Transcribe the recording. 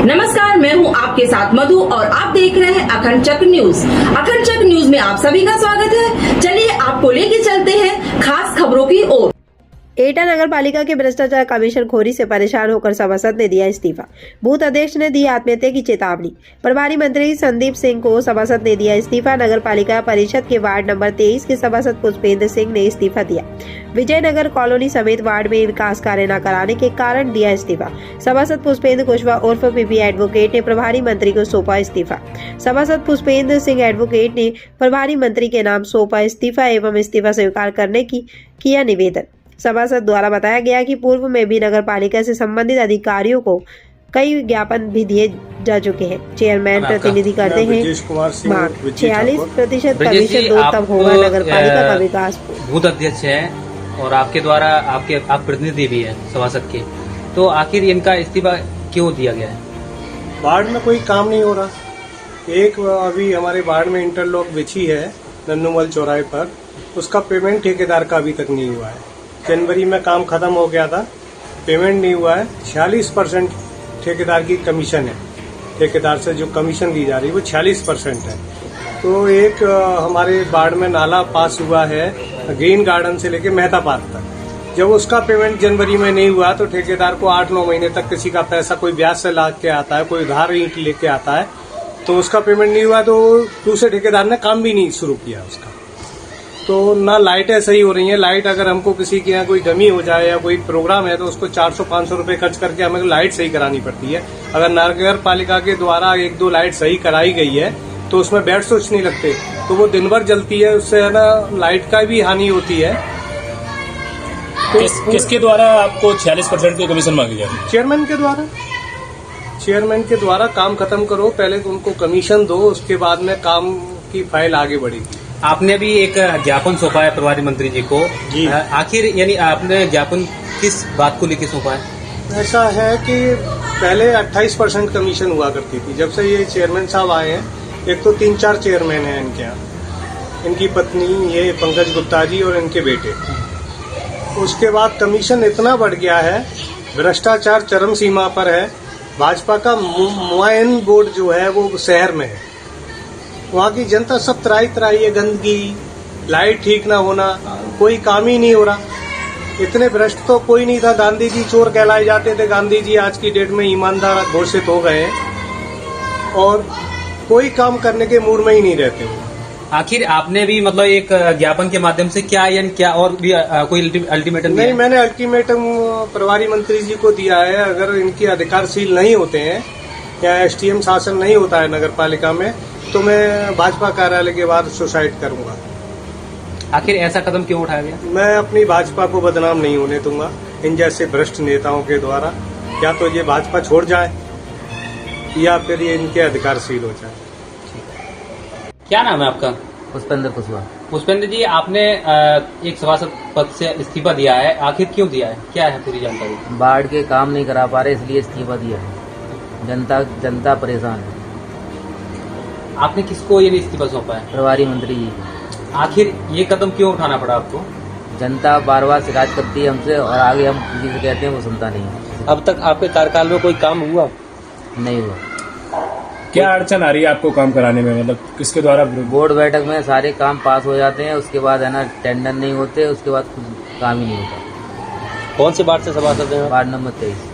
नमस्कार, मैं हूं आपके साथ मधु और आप देख रहे हैं अखंड चक्र न्यूज। अखंड चक्र न्यूज में आप सभी का स्वागत है। चलिए आपको लेके चलते हैं खास खबरों की ओर। एटा नगर पालिका के भ्रष्टाचार कमीशन खोरी से परेशान होकर सभासद ने दिया इस्तीफा। बूथ अध्यक्ष ने दी आत्महत्या की चेतावनी। प्रभारी मंत्री संदीप सिंह को सभासद ने दिया इस्तीफा। नगर पालिका परिषद के वार्ड नंबर 23 के सभासद पुष्पेंद्र सिंह ने इस्तीफा दिया। विजयनगर कॉलोनी समेत वार्ड में विकास कार्य न कराने के कारण दिया इस्तीफा। सभासद पुष्पेंद्र कुशवाहा उर्फ पीपी एडवोकेट ने प्रभारी मंत्री को सौंपा इस्तीफा। सभासद पुष्पेंद्र सिंह एडवोकेट ने प्रभारी मंत्री के नाम सौंपा इस्तीफा एवं इस्तीफा स्वीकार करने की किया निवेदन। सभासद द्वारा बताया गया कि पूर्व में भी नगर पालिका से संबंधित अधिकारियों को कई ज्ञापन भी दिए जा चुके हैं। चेयरमैन प्रतिनिधि करते हैं 46% कमीशन दो तब होगा नगर पालिका का विकास। बूथ अध्यक्ष है और आपके द्वारा आप प्रतिनिधि भी है सभासद के, तो आखिर इनका इस्तीफा क्यों दिया गया है? वार्ड में कोई काम नहीं हो रहा। एक अभी हमारे वार्ड में इंटरलॉक बिछी है नन्नूमल चौराहे पर, उसका पेमेंट ठेकेदार का अभी तक नहीं हुआ है। जनवरी में काम खत्म हो गया था, पेमेंट नहीं हुआ है। 46% ठेकेदार की कमीशन है। ठेकेदार से जो कमीशन ली जा रही है वो 46% है। तो एक हमारे वार्ड में नाला पास हुआ है ग्रीन गार्डन से लेके मेहता पार्क तक। जब उसका पेमेंट जनवरी में नहीं हुआ तो ठेकेदार को 8-9 महीने तक किसी का पैसा कोई ब्याज से ला के आता है, कोई उधार ईंट लेके आता है, तो उसका पेमेंट नहीं हुआ तो दूसरे ठेकेदार ने काम भी नहीं शुरू किया उसका। तो ना लाइटें सही हो रही हैं। लाइट अगर हमको किसी के यहाँ कोई डमी हो जाए या कोई प्रोग्राम है तो उसको 400-500 रुपए खर्च करके हमें लाइट सही करानी पड़ती है। अगर नगर पालिका के द्वारा 1-2 लाइट सही कराई गई है तो उसमें बेड स्विच नहीं लगते, तो वो दिन भर जलती है, उससे है ना लाइट का भी हानि होती है। तो किसके द्वारा आपको 46% की कमीशन मांगी जा रही है? चेयरमैन के द्वारा। चेयरमैन के द्वारा काम खत्म करो, पहले तो उनको कमीशन दो, उसके बाद में काम की फाइल आगे बढ़ेगी। आपने भी एक ज्ञापन सौंपा है प्रभारी मंत्री जी को जी। आखिर यानी आपने ज्ञापन किस बात को लेकर सौंपा है? ऐसा है कि पहले 28% कमीशन हुआ करती थी। जब से ये चेयरमैन साहब आए हैं, एक तो 3-4 चेयरमैन हैं इनके यहाँ, इनकी पत्नी ये पंकज गुप्ता जी और इनके बेटे। उसके बाद कमीशन इतना बढ़ गया है, भ्रष्टाचार चरम सीमा पर है। भाजपा का मुआयन बोर्ड जो है वो शहर में है, वहाँ की जनता सब त्राही है, गंदगी, लाइट ठीक ना होना, कोई काम ही नहीं हो रहा। इतने भ्रष्ट तो कोई नहीं था। गांधी जी चोर कहलाए जाते थे, गांधी जी आज की डेट में ईमानदार घोषित हो गए और कोई काम करने के मूड में ही नहीं रहते। आखिर आपने भी मतलब एक ज्ञापन के माध्यम से क्या यानी क्या और भी कोई अल्टीमेटम? नहीं, मैंने अल्टीमेटम प्रभारी मंत्री जी को दिया है। अगर इनकी अधिकारशील नहीं होते हैं या एसटीएम शासन नहीं होता है नगर पालिका में तो मैं भाजपा कार्यालय के बाद सुसाइड करूंगा। आखिर ऐसा कदम क्यों उठाया गया? मैं अपनी भाजपा को बदनाम नहीं होने दूंगा इन जैसे भ्रष्ट नेताओं के द्वारा। या तो ये भाजपा छोड़ जाए या फिर ये इनके अधिकारशील हो जाए। क्या नाम है आपका? पुष्पेंद्र कुशवाहा। पुष्पेंद्र जी, आपने एक सभासद पद से इस्तीफा दिया है, आखिर क्यों दिया है? क्या है पूरी जानकारी? वार्ड के काम नहीं करा पा रहे इसलिए इस्तीफा दिया है। जनता परेशान है। आपने किसको ये इस्तीफा सौंपा है? प्रभारी मंत्री जी। आखिर ये कदम क्यों उठाना पड़ा आपको? जनता बार-बार शिकायत करती है हमसे और आगे हम किसी से कहते हैं वो सुनता नहीं है। अब तक आपके कार्यकाल में कोई काम हुआ? नहीं हुआ। क्या अड़चन आ रही है आपको काम कराने में? मतलब किसके द्वारा? बोर्ड बैठक में सारे काम पास हो जाते हैं, उसके बाद है ना टेंडर नहीं होते, उसके बाद कुछ काम ही नहीं होता। कौन से वार्ड से सभासद हैं? Ward number 23।